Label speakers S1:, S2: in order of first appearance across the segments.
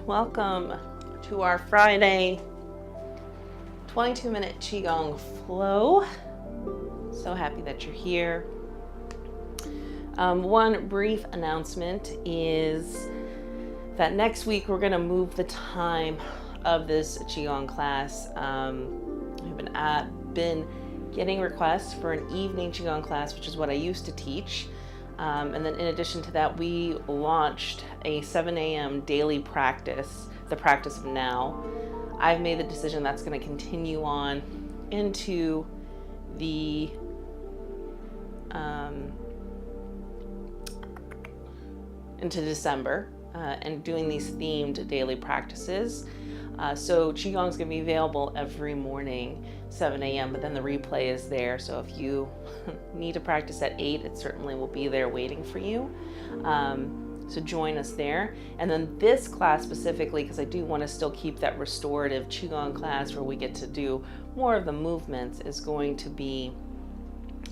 S1: welcome to our Friday 22-minute Qigong flow. So happy that you're here. One brief announcement is that next week we're going to move the time of this Qigong class. I've been getting requests for an evening Qigong class, which is what I used to teach. And then in addition to that, we launched a 7 a.m. daily practice, the practice of now. I've made the decision that's going to continue on into the into December, and doing these themed daily practices. So Qigong is going to be available every morning, 7 a.m., but then the replay is there. So if you need to practice at 8, it certainly will be there waiting for you. So join us there. And then this class specifically, because I do want to still keep that restorative Qigong class where we get to do more of the movements, is going to be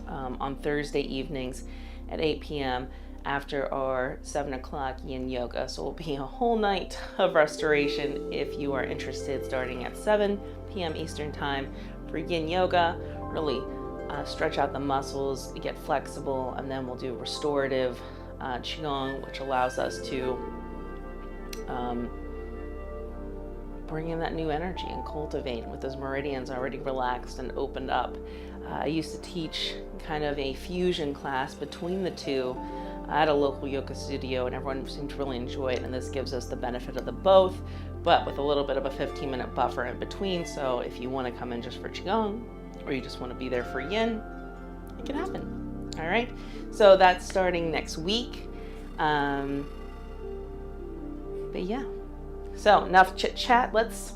S1: on Thursday evenings at 8 p.m. after our 7 o'clock yin yoga. So it will be a whole night of restoration if you are interested, starting at 7 p.m. Eastern time for yin yoga. Really stretch out the muscles, get flexible, and then we'll do restorative Qigong, which allows us to bring in that new energy and cultivate with those meridians already relaxed and opened up. I used to teach kind of a fusion class between the two at a local yoga studio, and everyone seemed to really enjoy it, and this gives us the benefit of the both, but with a little bit of a 15-minute buffer in between. So if you want to come in just for Qigong, or you just want to be there for yin, it can happen. All right, so that's starting next week. But yeah, so enough chit chat. Let's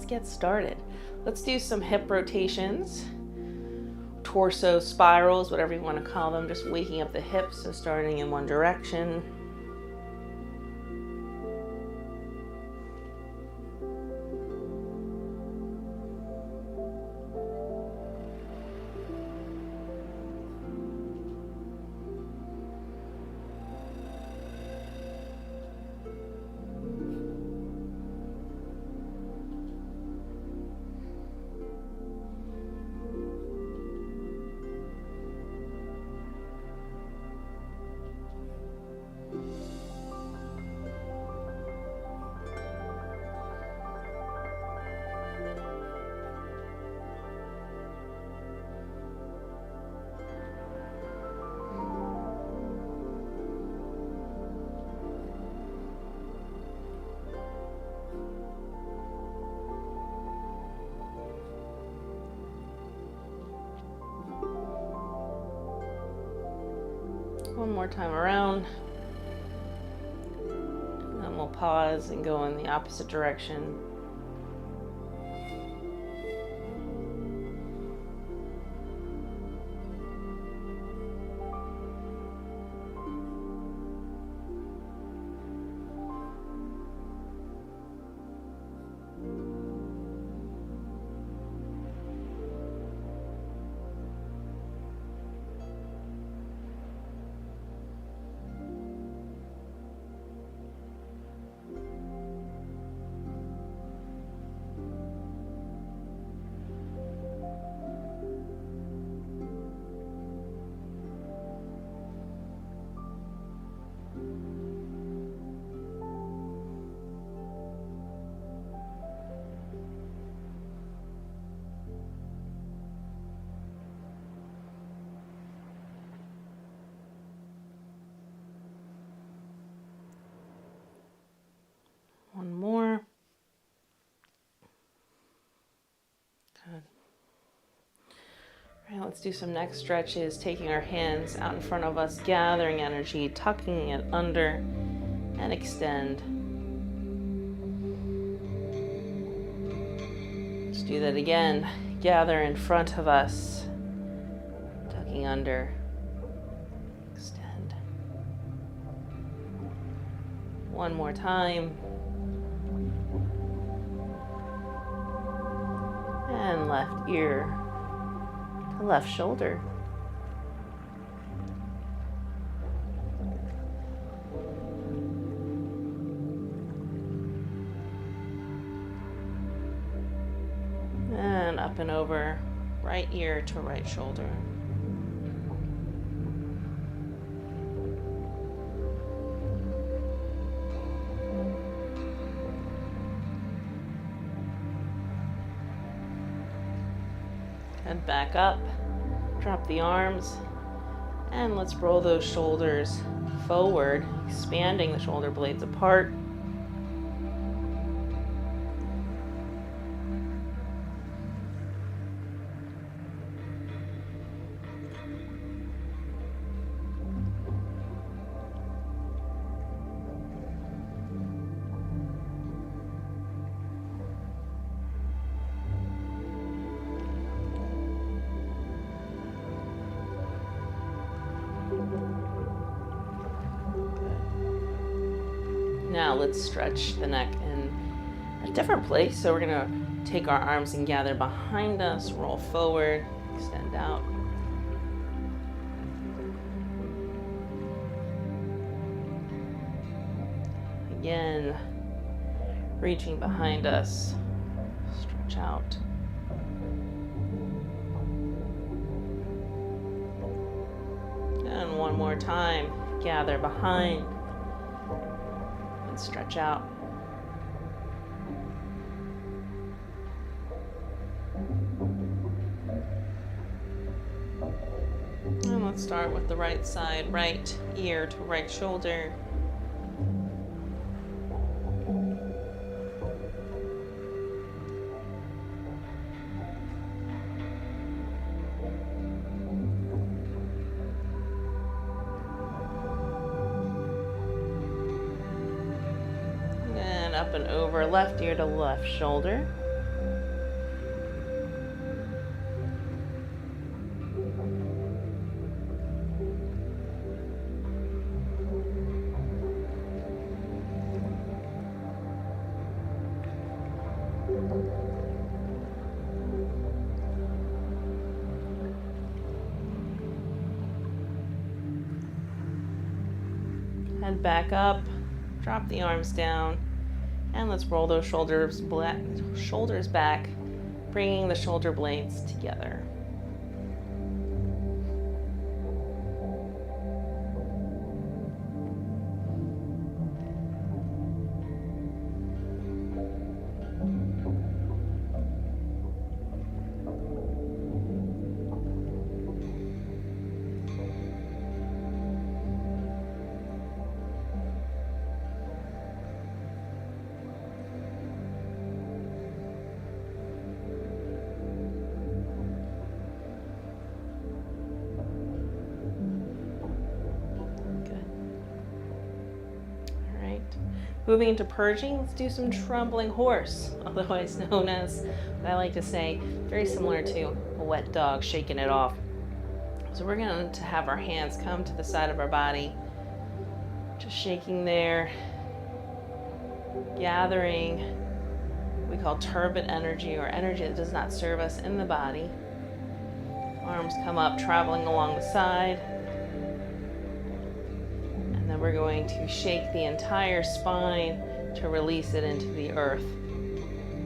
S1: get started. Let's do some hip rotations, torso spirals, whatever you want to call them, just waking up the hips. So starting in one direction. One more time around, and then we'll pause and go in the opposite direction. One more. Good. All right, let's do some neck stretches, taking our hands out in front of us, gathering energy, tucking it under, and extend. Let's do that again. Gather in front of us, tucking under, extend. One more time. And left ear to left shoulder. up and over, right ear to right shoulder. Head back up, drop the arms, and let's roll those shoulders forward, expanding the shoulder blades apart. Now let's stretch the neck in a different place. So we're gonna take our arms and gather behind us, roll forward, extend out. Again, reaching behind us, stretch out. And one more time, gather behind. Stretch out. And let's start with the right side, right ear to right shoulder. Up and over, left ear to left shoulder. Head back up, drop the arms down. And let's roll those shoulders back, bringing the shoulder blades together. Moving into purging, let's do some trembling horse, otherwise known as, what I like to say, very similar to a wet dog shaking it off. So we're going to have our hands come to the side of our body, just shaking there, gathering what we call turbid energy, or energy that does not serve us in the body. Arms come up, traveling along the side. Then we're going to shake the entire spine to release it into the earth.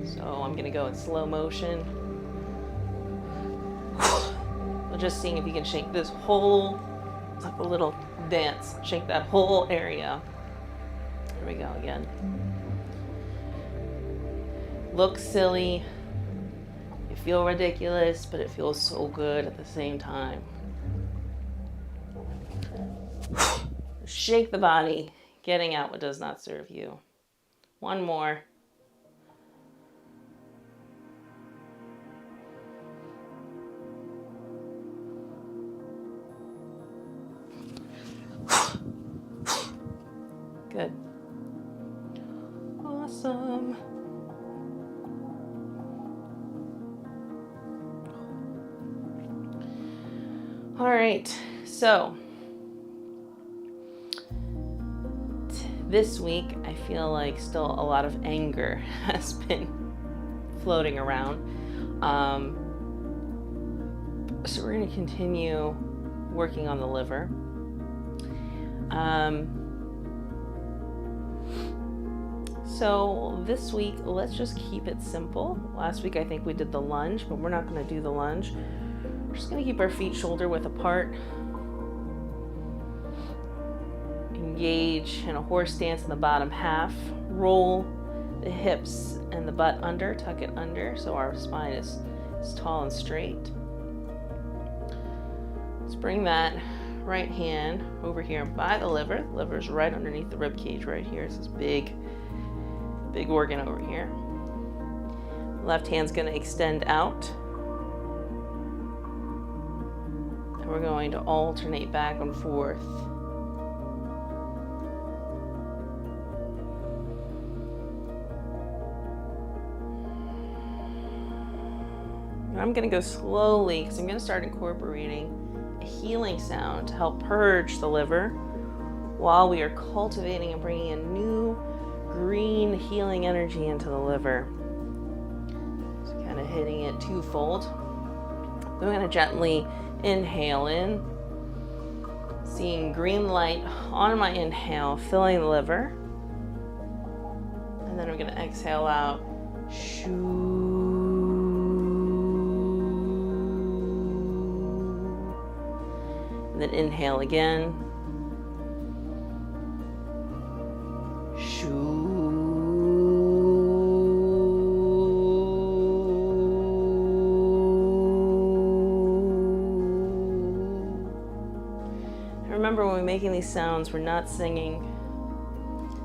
S1: So I'm going to go in slow motion. So just seeing if you can shake this whole, it's like a little dance, shake that whole area. Here we go again. Looks silly. You feel ridiculous, but it feels so good at the same time. Shake the body, getting out what does not serve you. One more. Good. Awesome. All right, so this week, I feel like still a lot of anger has been floating around. So we're going to continue working on the liver. So this week, let's just keep it simple. Last week, I think we did the lunge, but we're not going to do the lunge. We're just going to keep our feet shoulder width apart. Engage in a horse stance in the bottom half. Roll the hips and the butt under, tuck it under so our spine is tall and straight. Let's bring that right hand over here by the liver. The liver is right underneath the rib cage right here. It's this big organ over here. Left hand's going to extend out. And we're going to alternate back and forth. And I'm going to go slowly because I'm going to start incorporating a healing sound to help purge the liver while we are cultivating and bringing in new green healing energy into the liver. So kind of hitting it twofold. I'm going to gently inhale in, seeing green light on my inhale, filling the liver. And then I'm going to exhale out. Shoo. And then inhale again. Shoo. Remember, when we're making these sounds, we're not singing.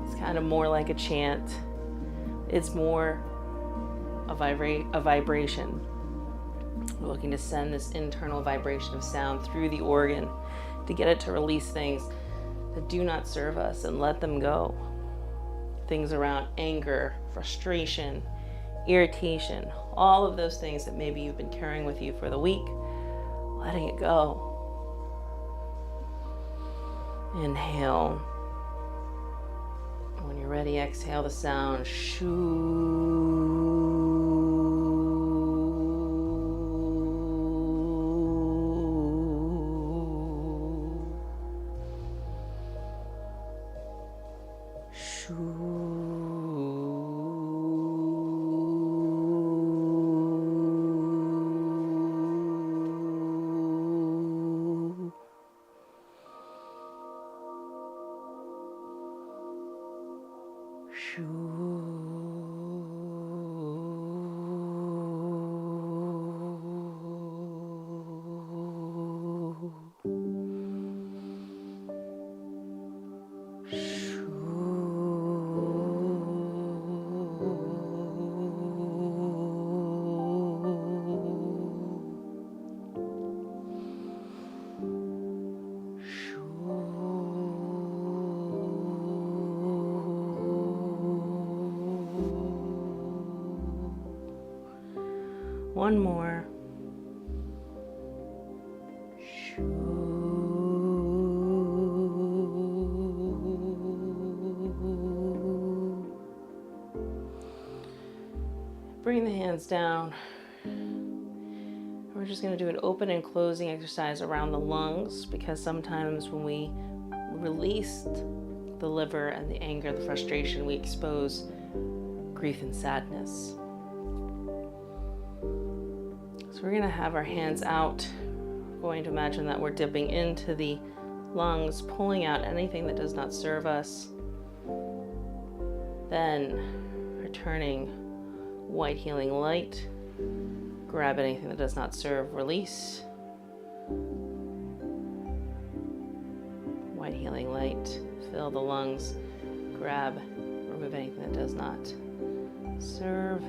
S1: It's kind of more like a chant. It's more a vibration. We're looking to send this internal vibration of sound through the organ to get it to release things that do not serve us and let them go. Things around anger, frustration, irritation, all of those things that maybe you've been carrying with you for the week, letting it go. Inhale. When you're ready, exhale the sound. Shoo. One more. Bring the hands down. We're just going to do an open and closing exercise around the lungs, because sometimes when we release the liver and the anger, the frustration, we expose grief and sadness. So we're going to have our hands out. We're going to imagine that we're dipping into the lungs, pulling out anything that does not serve us. Then returning white healing light. Grab anything that does not serve, release. White healing light, fill the lungs, grab, remove anything that does not serve.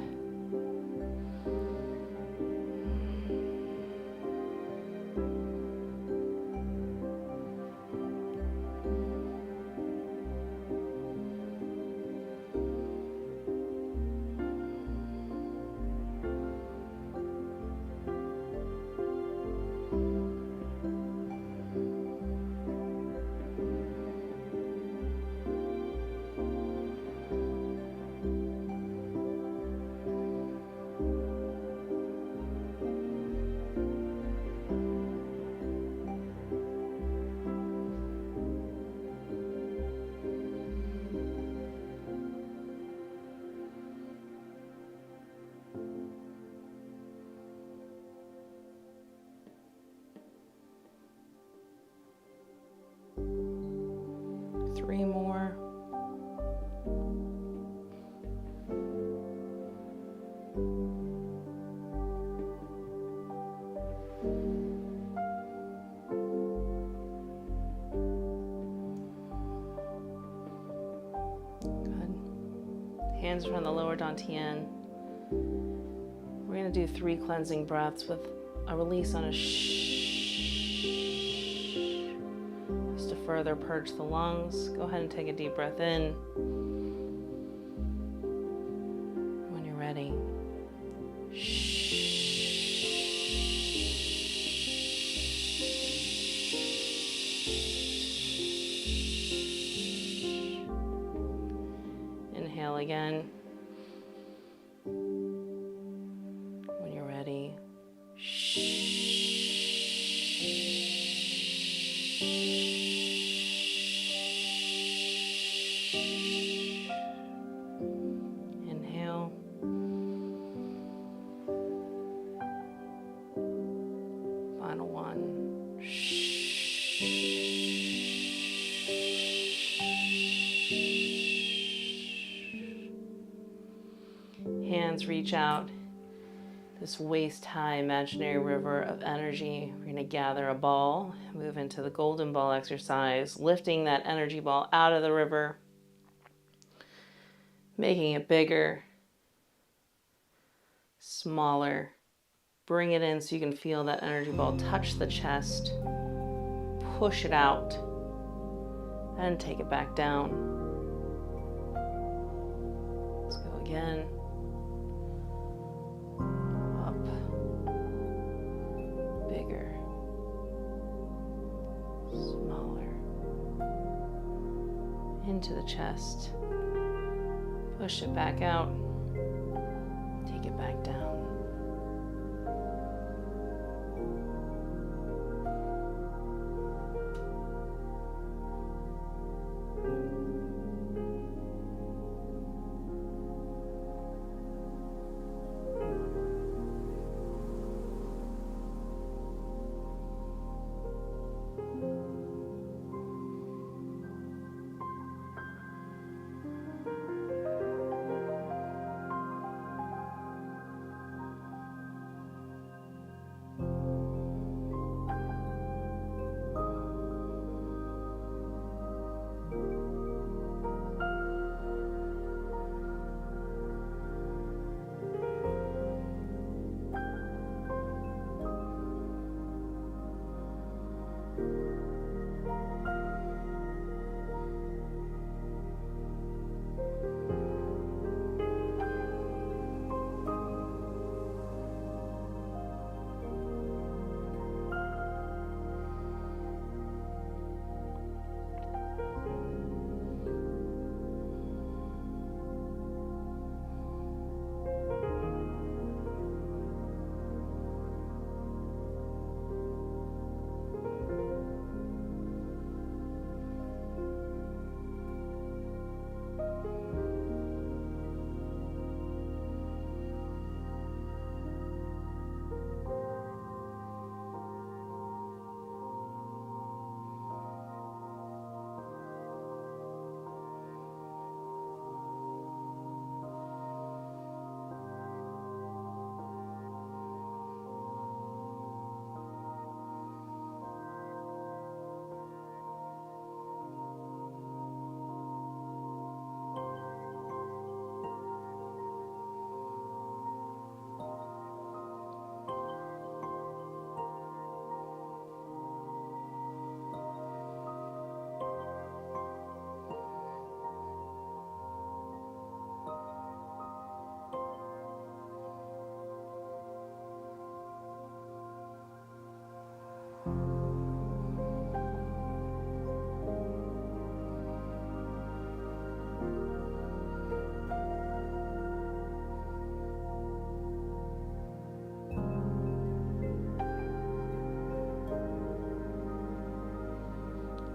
S1: 3 more. Hands from the lower dantian. We're going to do 3 cleansing breaths with a release on a shh. Just to further purge the lungs. Go ahead and take a deep breath in. When you're ready, shh. Inhale again. When you're ready, shh. Inhale. Final one. Shh. Hands reach out. This waist-high imaginary river of energy. We're going to gather a ball, move into the golden ball exercise, lifting that energy ball out of the river, making it bigger, smaller. Bring it in so you can feel that energy ball touch the chest, push it out, and take it back down. Let's go again. Bigger, smaller, into the chest, push it back out, take it back down.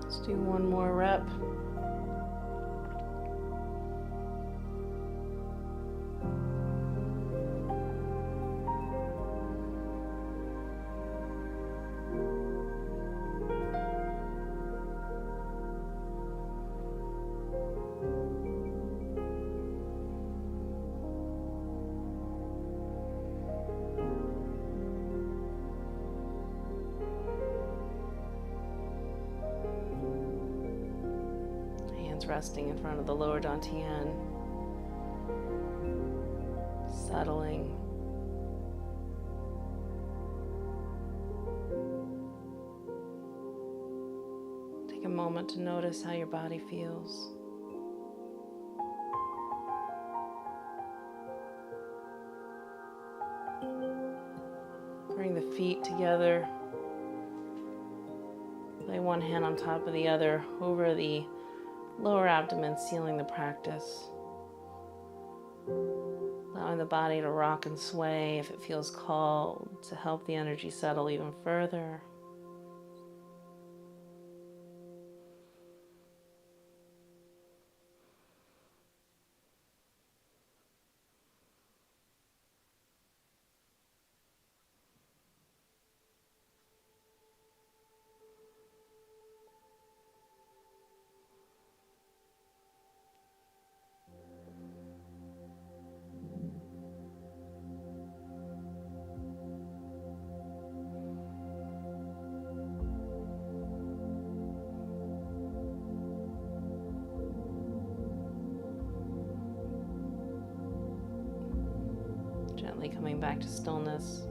S1: Let's do one more rep. hands resting in front of the lower dantian, settling. Take a moment to notice how your body feels. Bring the feet together. Lay one hand on top of the other over the lower abdomen, sealing the practice. Allowing the body to rock and sway if it feels called, to help the energy settle even further. Gently coming back to stillness.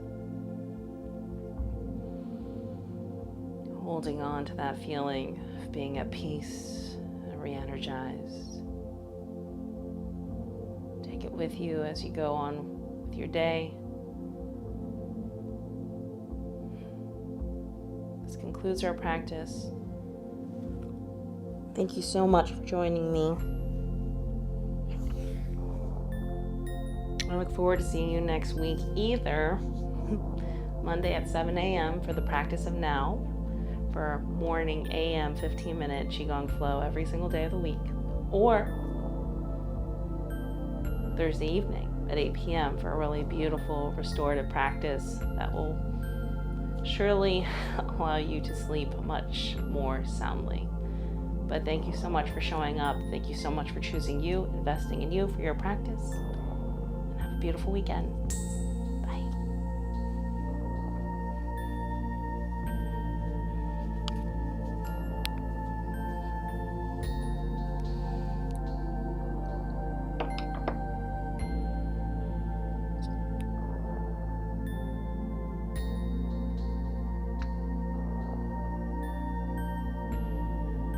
S1: Holding on to that feeling of being at peace and re-energized. Take it with you as you go on with your day. This concludes our practice. Thank you so much for joining me. I look forward to seeing you next week, either Monday at 7 a.m. for the practice of now, for morning a.m. 15-minute Qigong flow every single day of the week, or Thursday evening at 8 p.m. for a really beautiful restorative practice that will surely allow you to sleep much more soundly. But thank you so much for showing up. Thank you so much for choosing you, investing in you for your practice. Beautiful weekend.